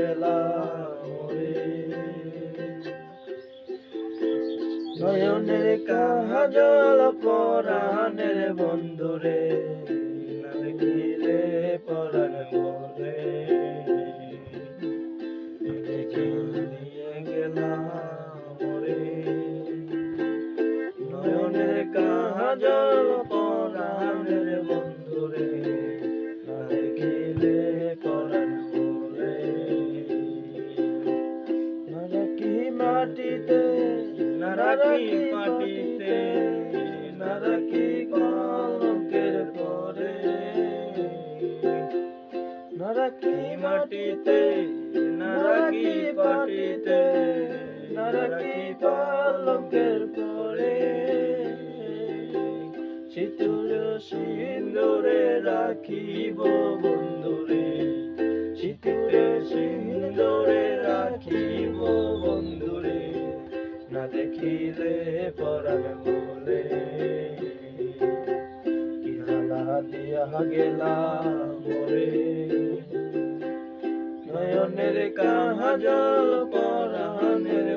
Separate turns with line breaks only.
গেলাম রে। নয়নের কাজল পরাণের বন্ধুরে, না দেখিলে পরাণ মরে। নিয়ে গেলাম রে। নয়নের কাজল পরাণের বন্ধুরে, না দেখিলে পরাণ মরে। না রাখি মাটিতে, না রাখি মাটিতে, না রাখি কলঙ্কের পরে। না রাখি মাটিতে, না রাখি মাটিতে, না রাখি কলঙ্কের পরে। সিঁদুর সিন্দুরে রাখিব বন্ধুরে, সিঁথিতে সিন্দুরে রাখিব বন্ধুরে, না দেখিলে পরাণ মরে। কি জ্বালা দিয়া গেলাম রে। নয়নের কাজল পরাণের